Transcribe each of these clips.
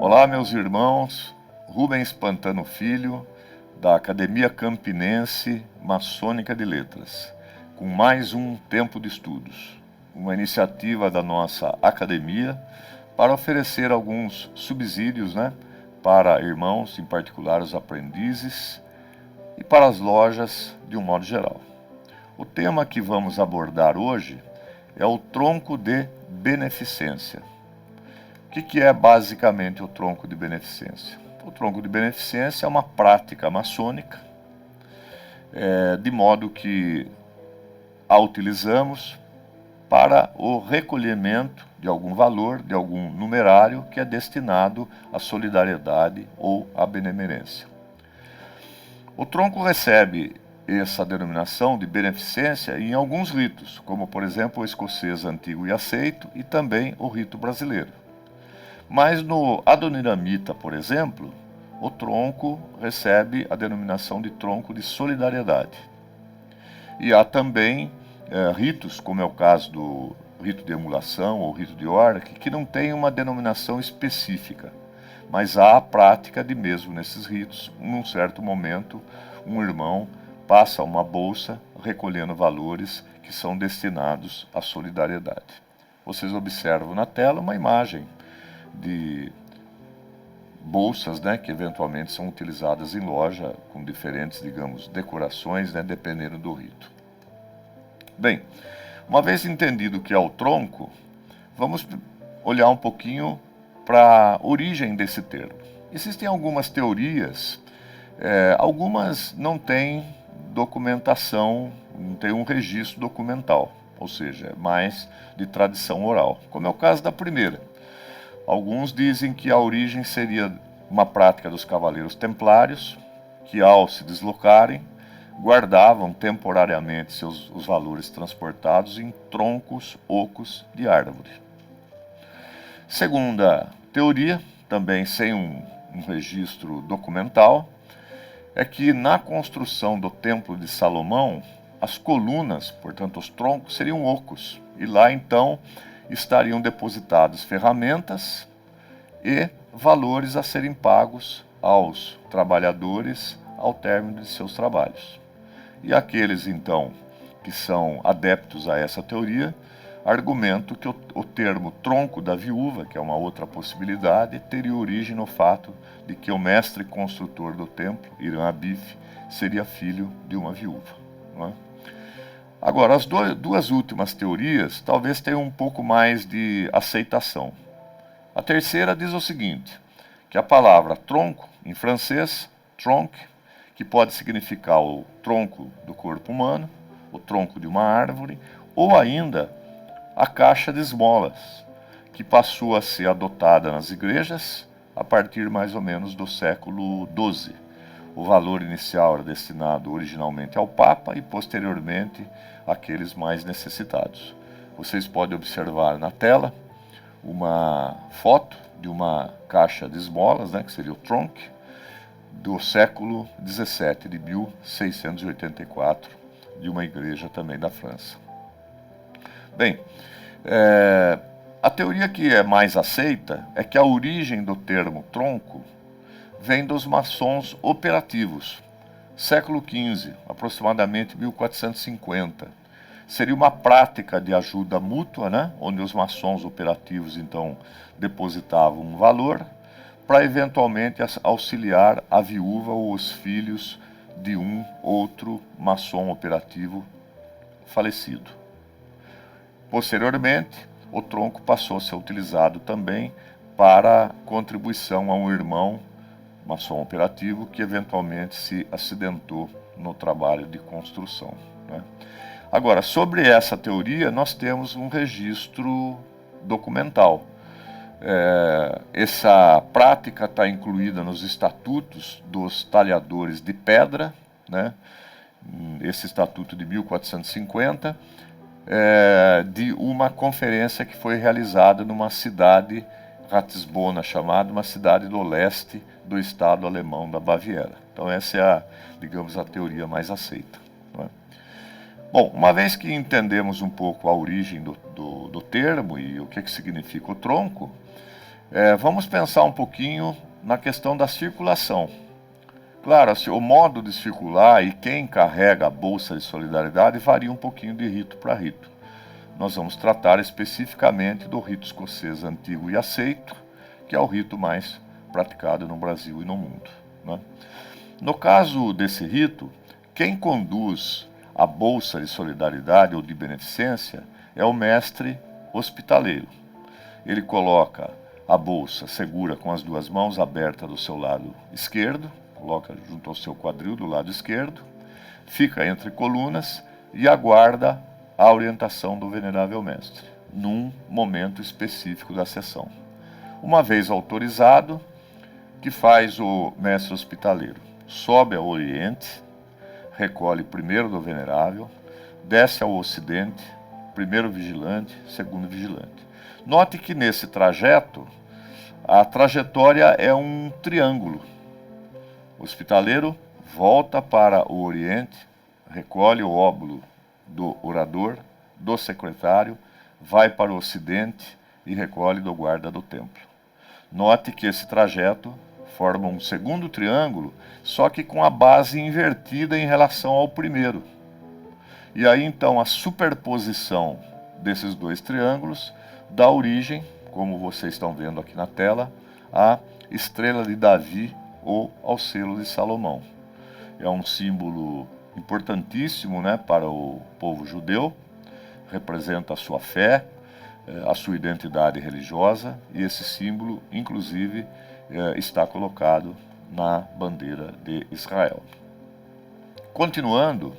Olá, meus irmãos, Rubens Pantano Filho, da Academia Campinense Maçônica de Letras, com mais um Tempo de Estudos, uma iniciativa da nossa academia para oferecer alguns subsídios, para irmãos, em particular os aprendizes, e para as lojas de um modo geral. O tema que vamos abordar hoje é o tronco de beneficência. O que é basicamente o tronco de beneficência? O tronco de beneficência é uma prática maçônica, de modo que a utilizamos para o recolhimento de algum valor, de algum numerário que é destinado à solidariedade ou à benemerência. O tronco recebe essa denominação de beneficência em alguns ritos, como por exemplo o escocês antigo e aceito e também o rito brasileiro. Mas no Adoniramita, por exemplo, o tronco recebe a denominação de tronco de solidariedade. E há também ritos, como é o caso do rito de emulação ou rito de ordem, que não tem uma denominação específica, mas há a prática de mesmo nesses ritos, num certo momento, um irmão passa uma bolsa recolhendo valores que são destinados à solidariedade. Vocês observam na tela uma imagem de bolsas, que eventualmente são utilizadas em loja com diferentes, decorações, dependendo do rito. Bem, uma vez entendido o que é o tronco, vamos olhar um pouquinho para a origem desse termo. Existem algumas teorias, algumas não têm documentação, não tem um registro documental, ou seja, é mais de tradição oral, como é o caso da primeira. Alguns dizem que a origem seria uma prática dos cavaleiros templários, que ao se deslocarem, guardavam temporariamente os valores transportados em troncos ocos de árvore. Segunda teoria, também sem um registro documental, é que na construção do Templo de Salomão, as colunas, portanto os troncos, seriam ocos, e lá então estariam depositadas ferramentas e valores a serem pagos aos trabalhadores ao término de seus trabalhos. E aqueles, então, que são adeptos a essa teoria, argumentam que o termo tronco da viúva, que é uma outra possibilidade, teria origem no fato de que o mestre construtor do templo, Irã Abif, seria filho de uma viúva. Não é? Agora, as duas últimas teorias talvez tenham um pouco mais de aceitação. A terceira diz o seguinte, que a palavra tronco, em francês, tronc, que pode significar o tronco do corpo humano, o tronco de uma árvore, ou ainda a caixa de esmolas, que passou a ser adotada nas igrejas a partir mais ou menos do século XII. O valor inicial era destinado originalmente ao Papa e posteriormente àqueles mais necessitados. Vocês podem observar na tela uma foto de uma caixa de esmolas, que seria o tronc, do século XVII, de 1684, de uma igreja também da França. Bem, a teoria que é mais aceita é que a origem do termo tronco vem dos maçons operativos, século XV, aproximadamente 1450. Seria uma prática de ajuda mútua, onde os maçons operativos, então, depositavam um valor para, eventualmente, auxiliar a viúva ou os filhos de um outro maçom operativo falecido. Posteriormente, o tronco passou a ser utilizado também para contribuição a um irmão maçom operativo que eventualmente se acidentou no trabalho de construção. Agora, sobre essa teoria, nós temos um registro documental. Essa prática está incluída nos estatutos dos talhadores de pedra, esse estatuto de 1450, de uma conferência que foi realizada numa cidade Ratisbona, chamada uma cidade do leste do estado alemão da Baviera. Então essa é a teoria mais aceita. Bom, uma vez que entendemos um pouco a origem do termo e o que significa o tronco, Vamos pensar um pouquinho na questão da circulação. Claro, assim, o modo de circular e quem carrega a Bolsa de Solidariedade varia um pouquinho de rito para rito. Nós vamos tratar especificamente do rito escocês antigo e aceito, que é o rito mais praticado no Brasil e no mundo, né? No caso desse rito, quem conduz a Bolsa de Solidariedade ou de Beneficência é o mestre hospitaleiro. Ele coloca a bolsa segura com as duas mãos abertas do seu lado esquerdo, coloca junto ao seu quadril do lado esquerdo, fica entre colunas e aguarda a orientação do venerável mestre, num momento específico da sessão. Uma vez autorizado, que faz o mestre hospitaleiro? Sobe ao oriente, recolhe primeiro do venerável, desce ao ocidente, primeiro vigilante, segundo vigilante. Note que nesse trajeto, a trajetória é um triângulo. O hospitaleiro volta para o oriente, recolhe o óbolo do orador, do secretário, vai para o ocidente e recolhe do guarda do templo. Note que esse trajeto forma um segundo triângulo, só que com a base invertida em relação ao primeiro. E aí então a superposição desses dois triângulos dá origem, como vocês estão vendo aqui na tela, à estrela de Davi ou ao selo de Salomão. É um símbolo importantíssimo, né, para o povo judeu, representa a sua fé, a sua identidade religiosa, e esse símbolo, inclusive, está colocado na bandeira de Israel. Continuando,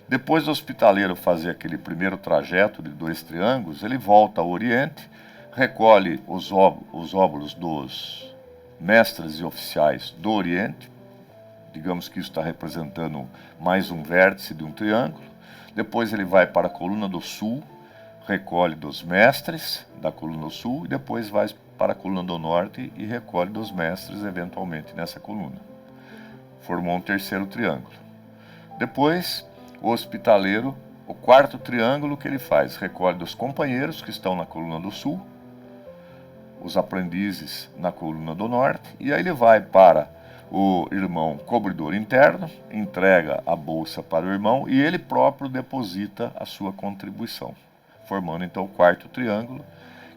depois do hospitaleiro fazer aquele primeiro trajeto de dois triângulos, ele volta ao oriente, recolhe os óbolos dos mestres e oficiais do oriente, digamos que isso está representando mais um vértice de um triângulo. Depois ele vai para a coluna do sul, recolhe dos mestres da coluna do sul, e depois vai para a coluna do norte e recolhe dos mestres eventualmente nessa coluna. Formou um terceiro triângulo. Depois, o hospitaleiro, o quarto triângulo que ele faz, recolhe dos companheiros que estão na coluna do sul, os aprendizes na coluna do norte, e aí ele vai para o irmão cobridor interno, entrega a bolsa para o irmão e ele próprio deposita a sua contribuição, formando então o quarto triângulo,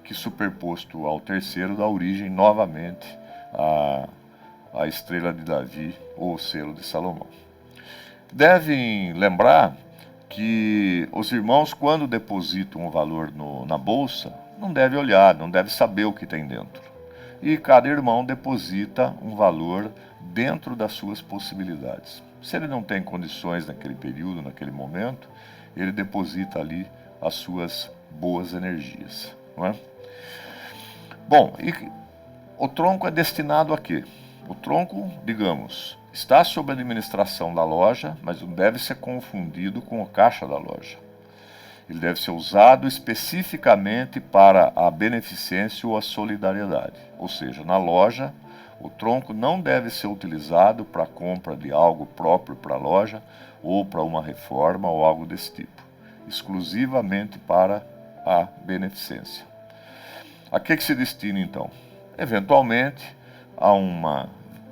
que superposto ao terceiro dá origem novamente à estrela de Davi ou o selo de Salomão. Devem lembrar que os irmãos, quando depositam o valor na bolsa, não devem olhar, não devem saber o que tem dentro. E cada irmão deposita um valor dentro das suas possibilidades. Se ele não tem condições naquele período, naquele momento, ele deposita ali as suas boas energias, não é? Bom, e o tronco é destinado a quê? O tronco, digamos, está sob a administração da loja, mas não deve ser confundido com o caixa da loja. Ele deve ser usado especificamente para a beneficência ou a solidariedade. Ou seja, na loja, o tronco não deve ser utilizado para a compra de algo próprio para a loja ou para uma reforma ou algo desse tipo. Exclusivamente para a beneficência. A que se destina então? Eventualmente a uma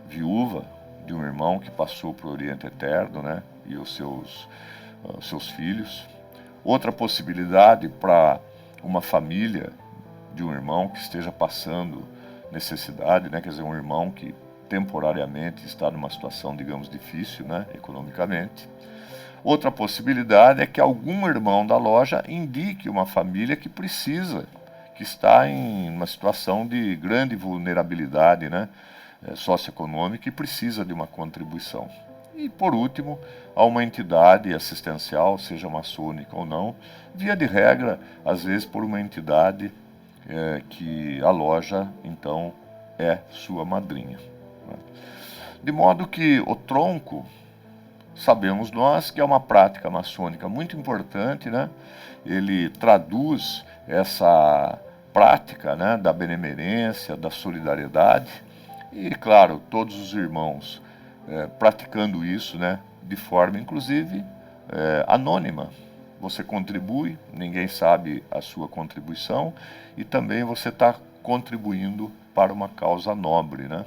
viúva de um irmão que passou para o Oriente Eterno, né, e os seus filhos. Outra possibilidade para uma família de um irmão que esteja passando necessidade, né, quer dizer, um irmão que temporariamente está numa situação, digamos, difícil, né, economicamente. Outra possibilidade é que algum irmão da loja indique uma família que precisa, que está em uma situação de grande vulnerabilidade, né, socioeconômica e precisa de uma contribuição. E, por último, a uma entidade assistencial, seja maçônica ou não, via de regra, às vezes por uma entidade que a loja, então, é sua madrinha, né? De modo que o tronco, sabemos nós que é uma prática maçônica muito importante, né? Ele traduz essa prática, né, da benemerência, da solidariedade, e, claro, todos os irmãos praticando isso, né, de forma, inclusive, anônima. Você contribui, ninguém sabe a sua contribuição, e também você está contribuindo para uma causa nobre, né?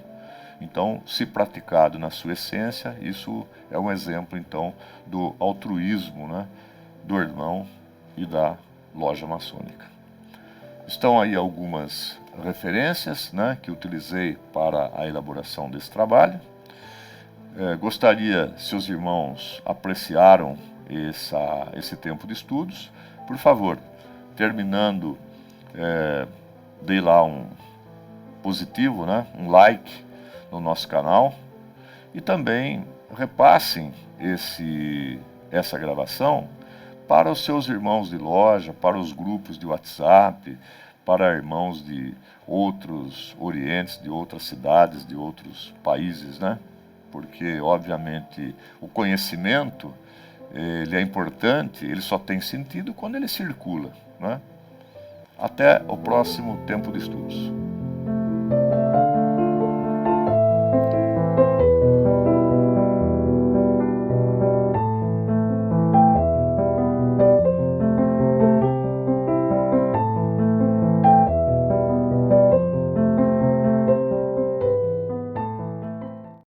Então, se praticado na sua essência, isso é um exemplo, então, do altruísmo, né, do irmão e da loja maçônica. Estão aí algumas referências, né, que utilizei para a elaboração desse trabalho. Gostaria, se os irmãos apreciaram esse tempo de estudos, por favor, terminando, dê lá um positivo, né, um like no nosso canal, e também repassem essa gravação para os seus irmãos de loja, para os grupos de WhatsApp, para irmãos de outros orientes, de outras cidades, de outros países, né? Porque, obviamente, o conhecimento, ele é importante, ele só tem sentido quando ele circula, né? Até o próximo tempo de estudos.